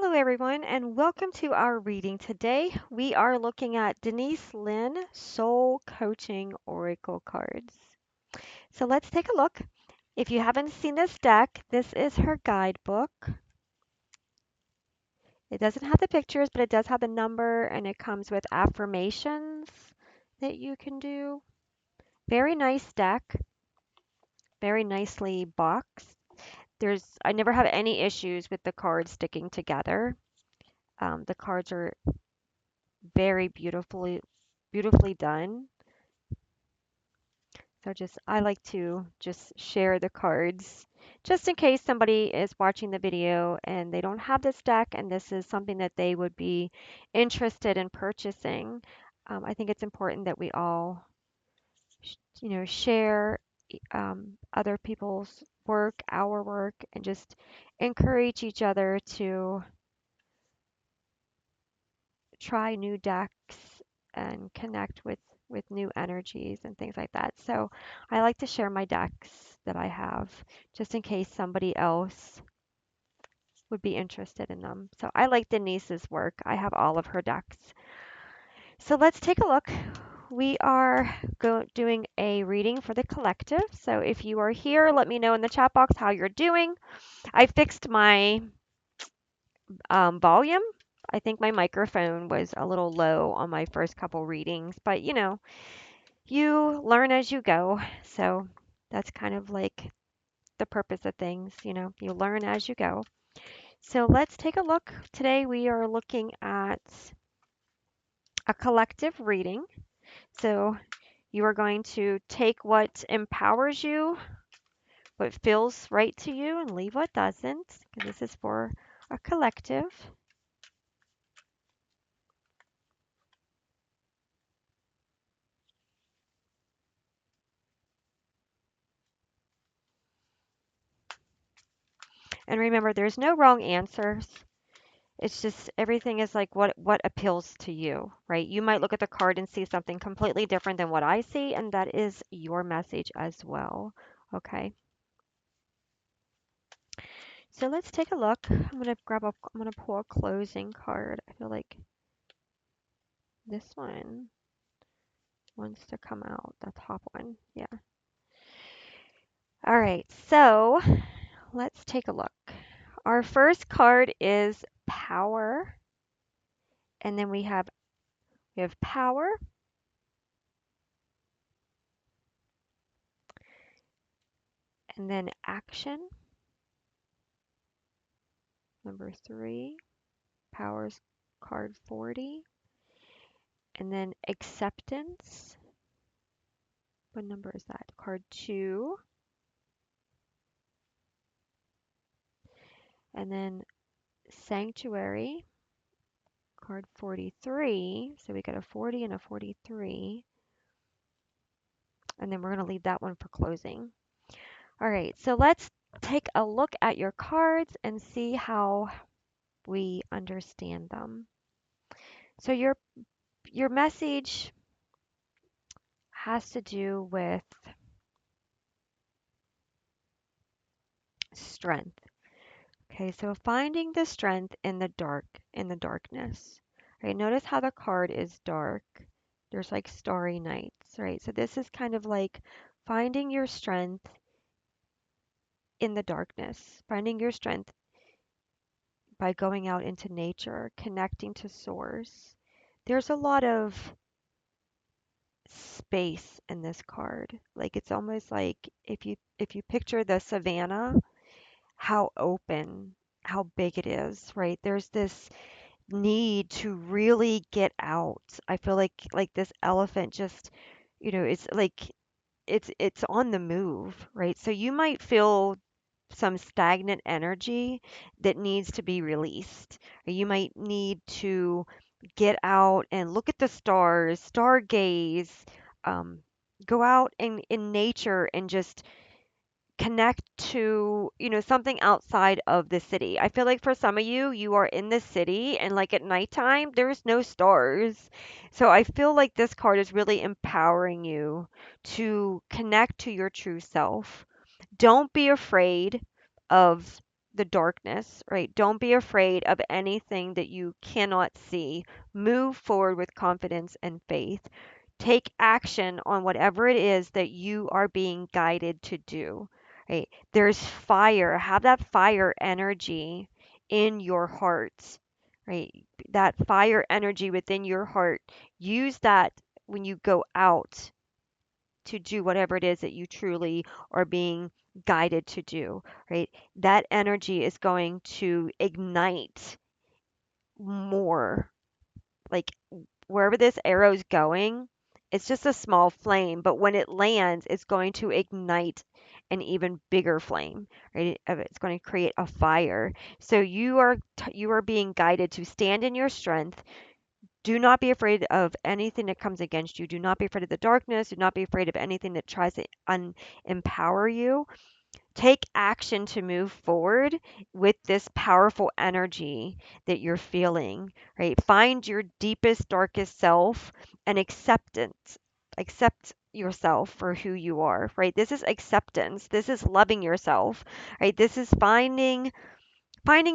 Hello, everyone, and welcome to our reading. Today, we are looking at Denise Lynn Soul Coaching Oracle cards. So let's take a look. If you haven't seen this deck, this is her guidebook. It doesn't have the pictures, but it does have the number, and it comes with affirmations that you can do. Very nice deck, very nicely boxed. I never have any issues with the cards sticking together. The cards are very beautifully done. So I like to just share the cards just in case somebody is watching the video and they don't have this deck and this is something that they would be interested in purchasing. I think it's important that we all, share other people's work, our work, and just encourage each other to try new decks and connect with new energies and things like that. So I like to share my decks that I have just in case somebody else would be interested in them. So I like Denise's work. I have all of her decks. So let's take a look. We are doing a reading for the collective. So if you are here, let me know in the chat box how you're doing. I fixed my volume. I think my microphone was a little low on my first couple readings, but you learn as you go. So that's kind of like the purpose of things, you learn as you go. So let's take a look. Today we are looking at a collective reading. So you are going to take what empowers you, what feels right to you, and leave what doesn't, because this is for a collective. And remember, there's no wrong answers. It's just everything is like what appeals to you, right? You might look at the card and see something completely different than what I see, and that is your message as well. Okay. So let's take a look. I'm gonna pull a closing card. I feel like this one wants to come out, the top one. Yeah. All right. So let's take a look. Our first card is power, and then we have power, and then action, number 3. Powers card 40, and then acceptance. What number is that? Card 2, and then sanctuary, card 43. So we got a 40 and a 43, and then we're going to leave that one for closing. All right, so let's take a look at your cards and see how we understand them. So your message has to do with strength. Okay, so finding the strength in the darkness. Right, notice how the card is dark. There's like starry nights, right? So this is kind of like finding your strength in the darkness, finding your strength by going out into nature, connecting to source. There's a lot of space in this card. Like it's almost like if you picture the savannah, how open, how big it is, right? There's this need to really get out. I feel like this elephant just, it's like it's on the move, right? So you might feel some stagnant energy that needs to be released. Or you might need to get out and look at the stars, stargaze, um, go out in nature and just connect to, something outside of the city. I feel like for some of you, you are in the city and like at nighttime, there's no stars. So I feel like this card is really empowering you to connect to your true self. Don't be afraid of the darkness, right? Don't be afraid of anything that you cannot see. Move forward with confidence and faith. Take action on whatever it is that you are being guided to do, right? There's fire. Have that fire energy in your heart, right? That fire energy within your heart. Use that when you go out to do whatever it is that you truly are being guided to do, right? That energy is going to ignite more. Like wherever this arrow's going, it's just a small flame, but when it lands, it's going to ignite an even bigger flame, right? It's going to create a fire. So you are being guided to stand in your strength. Do not be afraid of anything that comes against you. Do not be afraid of the darkness. Do not be afraid of anything that tries to empower you. Take action to move forward with this powerful energy that you're feeling, right? Find your deepest, darkest self and acceptance. Accept yourself for who you are, right? This is acceptance. This is loving yourself, right? This is finding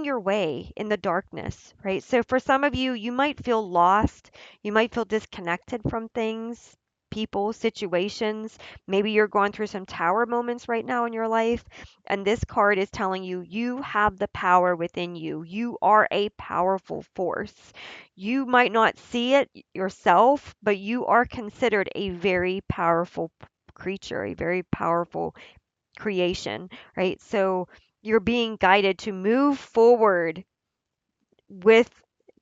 your way in the darkness, right? So for some of you, you might feel lost. You might feel disconnected from things, people, situations. Maybe you're going through some tower moments right now in your life. And this card is telling you, you have the power within you. You are a powerful force. You might not see it yourself, but you are considered a very powerful creature, a very powerful creation, right? So you're being guided to move forward with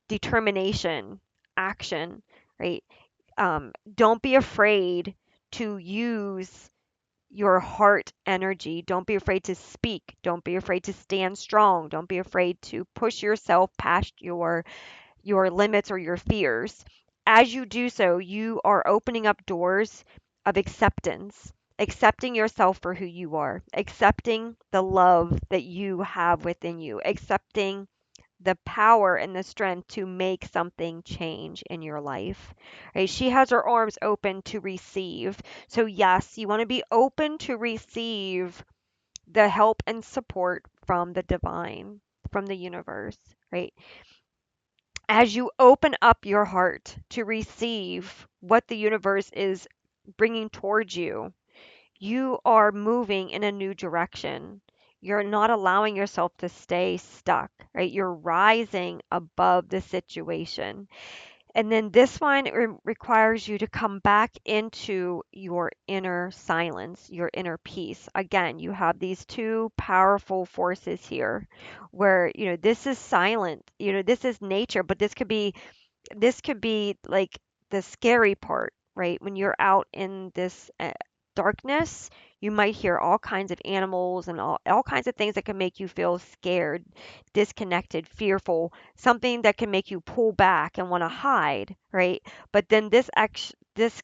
determination, action, right? Don't be afraid to use your heart energy. Don't be afraid to speak. Don't be afraid to stand strong. Don't be afraid to push yourself past your limits or your fears. As you do so, you are opening up doors of acceptance, accepting yourself for who you are, accepting the love that you have within you, accepting the power and the strength to make something change in your life. Right? She has her arms open to receive. So, yes, you want to be open to receive the help and support from the divine, from the universe, right? As you open up your heart to receive what the universe is bringing towards you, you are moving in a new direction. You're not allowing yourself to stay stuck, right? You're rising above the situation. And then this one requires you to come back into your inner silence, your inner peace. Again, you have these two powerful forces here where, this is silent, this is nature, but this could be like the scary part, right? When you're out in this darkness, you might hear all kinds of animals and all kinds of things that can make you feel scared, disconnected, fearful, something that can make you pull back and want to hide, right? But then this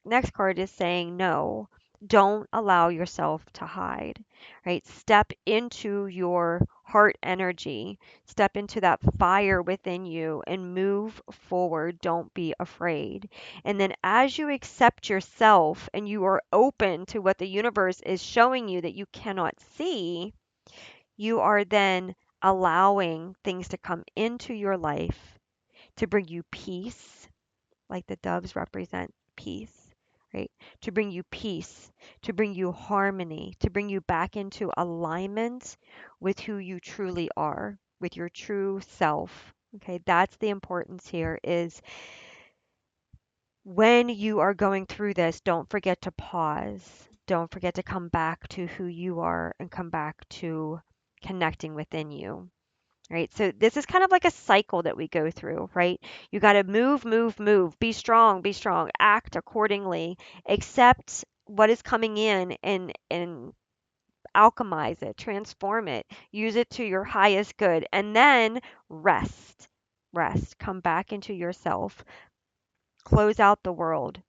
next card is saying no. Don't allow yourself to hide, right? Step into your heart energy. Step into that fire within you and move forward. Don't be afraid. And then as you accept yourself and you are open to what the universe is showing you that you cannot see, you are then allowing things to come into your life to bring you peace, like the doves represent peace, right? To bring you peace, to bring you harmony, to bring you back into alignment with who you truly are, with your true self. Okay, that's the importance here is when you are going through this, don't forget to pause. Don't forget to come back to who you are and come back to connecting within you. Right. So this is kind of like a cycle that we go through, right? You got to move, move, move, be strong, act accordingly, accept what is coming in and alchemize it, transform it, use it to your highest good, and then rest. Rest. Come back into yourself. Close out the world.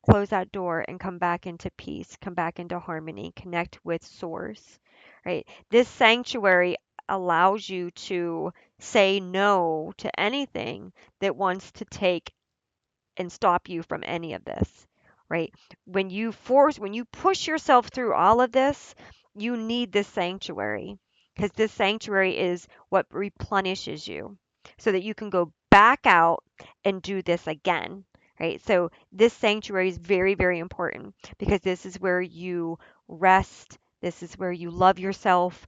Close that door and come back into peace, come back into harmony, connect with source, right? This sanctuary allows you to say no to anything that wants to take and stop you from any of this, right? When you push yourself through all of this, you need this sanctuary. because this sanctuary is what replenishes you so that you can go back out and do this again. Right? So this sanctuary is very, very important because this is where you rest. This is where you love yourself,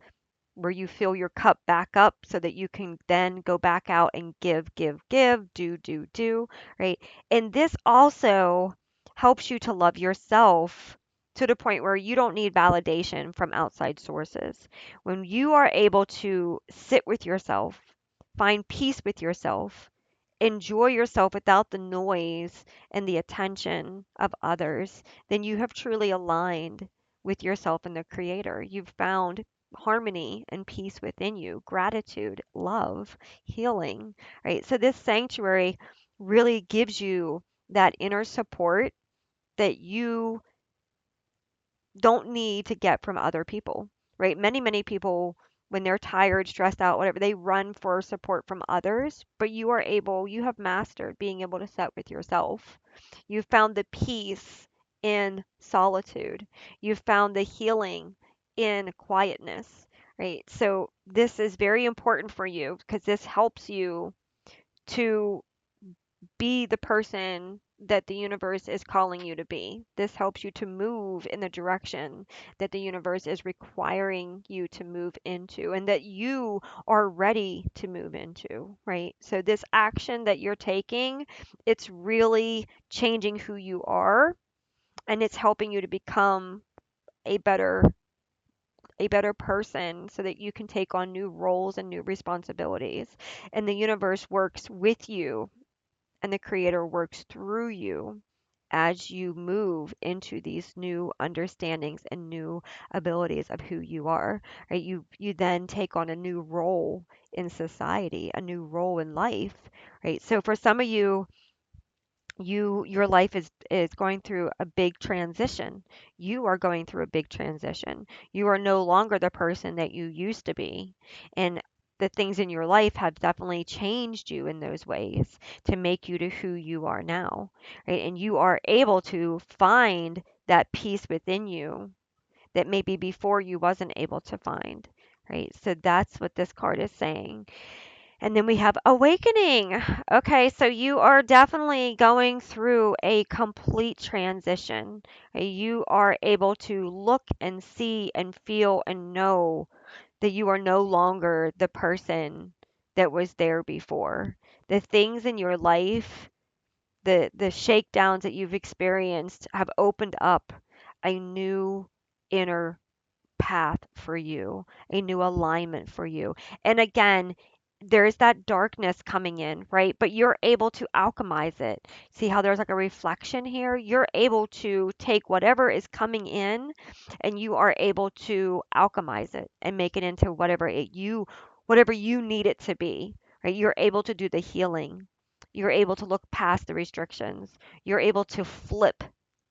where you fill your cup back up so that you can then go back out and give, give, give, do, right? And this also helps you to love yourself to the point where you don't need validation from outside sources. When you are able to sit with yourself, find peace with yourself, enjoy yourself without the noise and the attention of others, then you have truly aligned with yourself and the creator. You've found harmony and peace within you, gratitude, love, healing, right? So this sanctuary really gives you that inner support that you don't need to get from other people, right? Many people, when they're tired, stressed out, whatever, they run for support from others, but you have mastered being able to sit with yourself. You've found the peace in solitude. You've found the healing in quietness, right? So this is very important for you because this helps you to be the person that the universe is calling you to be. This helps you to move in the direction that the universe is requiring you to move into and that you are ready to move into, right? So this action that you're taking, it's really changing who you are and it's helping you to become a better a better person so that you can take on new roles and new responsibilities. And the universe works with you and the creator works through you as you move into these new understandings and new abilities of who you are, right? You then take on a new role in society, a new role in life, right? So for some of you, your life is going through a big transition. You are going through a big transition. You are no longer the person that you used to be, and the things in your life have definitely changed you in those ways to make you to who you are now, right? And you are able to find that peace within you that maybe before you wasn't able to find, right? So that's what this card is saying. And then we have awakening. Okay, so you are definitely going through a complete transition. You are able to look and see and feel and know that you are no longer the person that was there before. The things in your life, the shakedowns that you've experienced have opened up a new inner path for you, a new alignment for you. And again, there's that darkness coming in, right? But you're able to alchemize it. See how there's like a reflection here? You're able to take whatever is coming in and you are able to alchemize it and make it into whatever you need it to be, right? You're able to do the healing. You're able to look past the restrictions. You're able to flip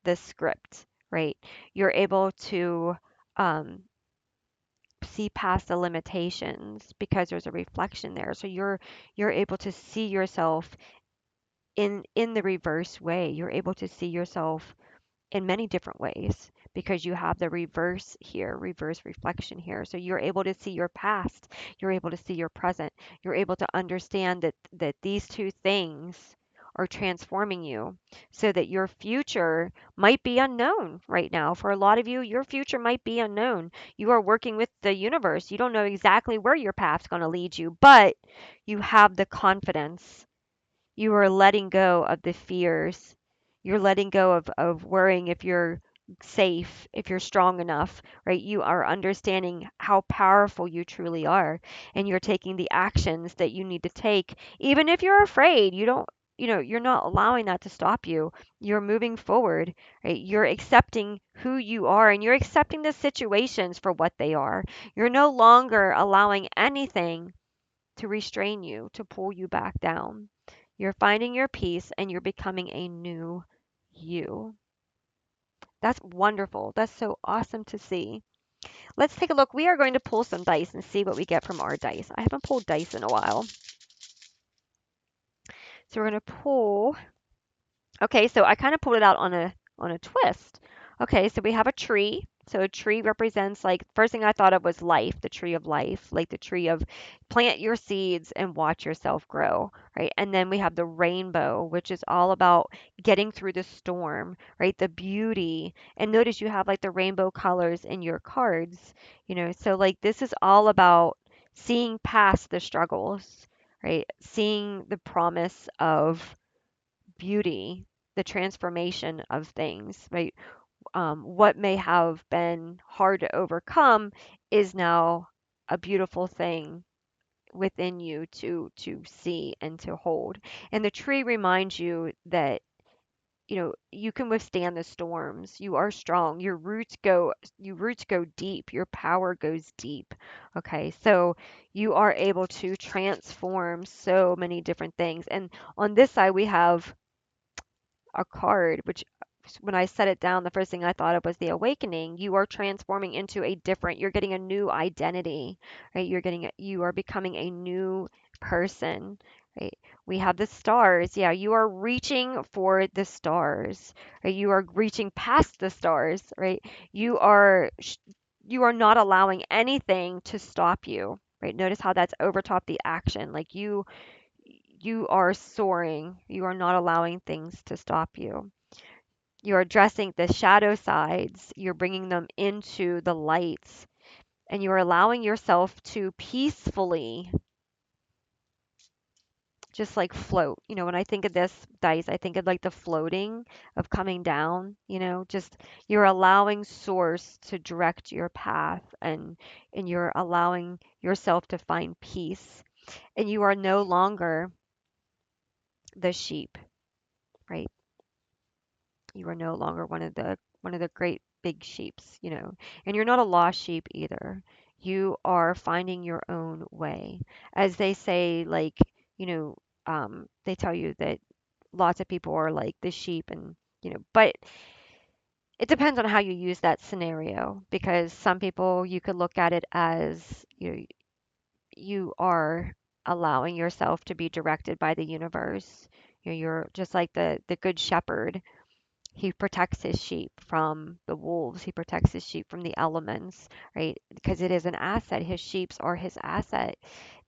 the script, right? You're able to um, see past the limitations because there's a reflection there. So you're able to see yourself in the reverse way. You're able to see yourself in many different ways because you have the reverse here, reverse reflection here. So you're able to see your past, you're able to see your present, you're able to understand that these two things are transforming you so that your future might be unknown right now. For a lot of you, your future might be unknown. You are working with the universe. You don't know exactly where your path's going to lead you, but you have the confidence. You are letting go of the fears. You're letting go of worrying if you're safe, if you're strong enough, right? You are understanding how powerful you truly are, and you're taking the actions that you need to take. Even if you're afraid, you're not allowing that to stop you. You're moving forward, right? You're accepting who you are and you're accepting the situations for what they are. You're no longer allowing anything to restrain you, to pull you back down. You're finding your peace and you're becoming a new you. That's wonderful. That's so awesome to see. Let's take a look. We are going to pull some dice and see what we get from our dice. I haven't pulled dice in a while. So we're going to pull. Okay, so I kind of pulled it out on a twist. Okay, so we have a tree. So a tree represents, like, first thing I thought of was life, the tree of life, like the tree of plant your seeds and watch yourself grow, right? And then we have the rainbow, which is all about getting through the storm, right? The beauty. And notice you have like the rainbow colors in your cards, so like this is all about seeing past the struggles, right? Seeing the promise of beauty, the transformation of things, right? What may have been hard to overcome is now a beautiful thing within you to see and to hold. And the tree reminds you that you can withstand the storms. You are strong. Your roots go deep. Your power goes deep. Okay? So you are able to transform so many different things. And on this side we have a card, which when I set it down, the first thing I thought of was the awakening. You are transforming into you're getting a new identity, right? You are becoming a new person, right? We have the stars. Yeah, you are reaching for the stars, right? You are reaching past the stars, right? You are not allowing anything to stop you, right? Notice how that's over top the action. Like you are soaring. You are not allowing things to stop you. You're addressing the shadow sides. You're bringing them into the lights, and you're allowing yourself to peacefully just like float. When I think of this dice, I think of like the floating of coming down, just you're allowing source to direct your path, and you're allowing yourself to find peace. And you are no longer the sheep, right? You are no longer one of the great big sheeps, and you're not a lost sheep either. You are finding your own way. As they say, like, you know, they tell you that lots of people are like the sheep, and but it depends on how you use that scenario, because some people, you could look at it as you are allowing yourself to be directed by the universe. You're just like the good shepherd. He protects his sheep from the wolves. He protects his sheep from the elements, right? Because it is an asset. His sheep are his asset.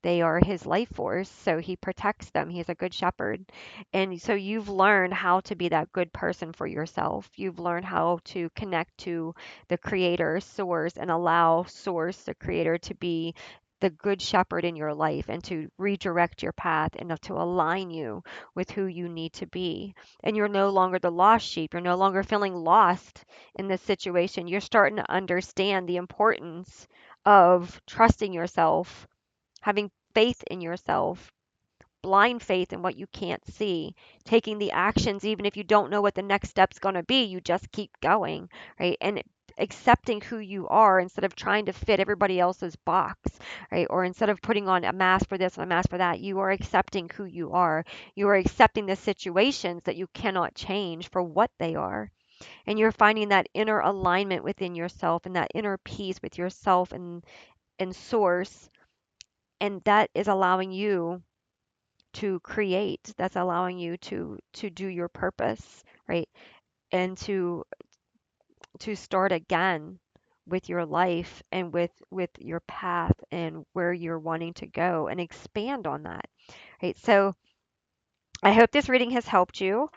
They are his life force. So he protects them. He's a good shepherd. And so you've learned how to be that good person for yourself. You've learned how to connect to the creator, source, and allow source, the creator, to be the good shepherd in your life, and to redirect your path and to align you with who you need to be. And you're no longer the lost sheep. You're no longer feeling lost in this situation. You're starting to understand the importance of trusting yourself, having faith in yourself, blind faith in what you can't see, taking the actions even if you don't know what the next step's going to be. You just keep going, right? And accepting who you are instead of trying to fit everybody else's box, right? Or instead of putting on a mask for this and a mask for that, you are accepting who you are. You are accepting the situations that you cannot change for what they are. And you're finding that inner alignment within yourself, and that inner peace with yourself and source. And that is allowing you to create. That's allowing you to do your purpose, right? And to start again with your life, and with your path, and where you're wanting to go, and expand on that, right? So I hope this reading has helped you.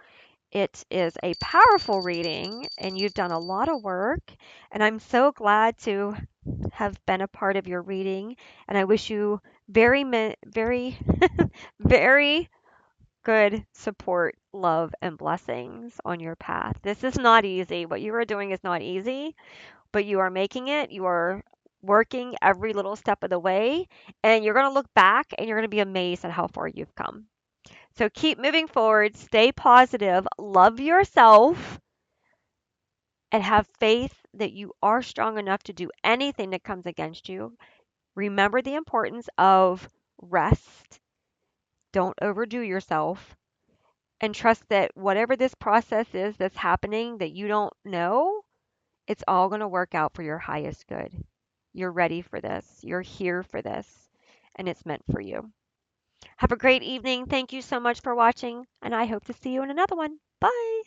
It is a powerful reading, and you've done a lot of work, and I'm so glad to have been a part of your reading. And I wish you very very good support, love, and blessings on your path. This is not easy. What you are doing is not easy, but you are making it. You are working every little step of the way, and you're going to look back and you're going to be amazed at how far you've come. So keep moving forward, stay positive, love yourself, and have faith that you are strong enough to do anything that comes against you. Remember the importance of rest. Don't overdo yourself, and trust that whatever this process is that's happening that you don't know, it's all going to work out for your highest good. You're ready for this. You're here for this, and it's meant for you. Have a great evening. Thank you so much for watching, and I hope to see you in another one. Bye.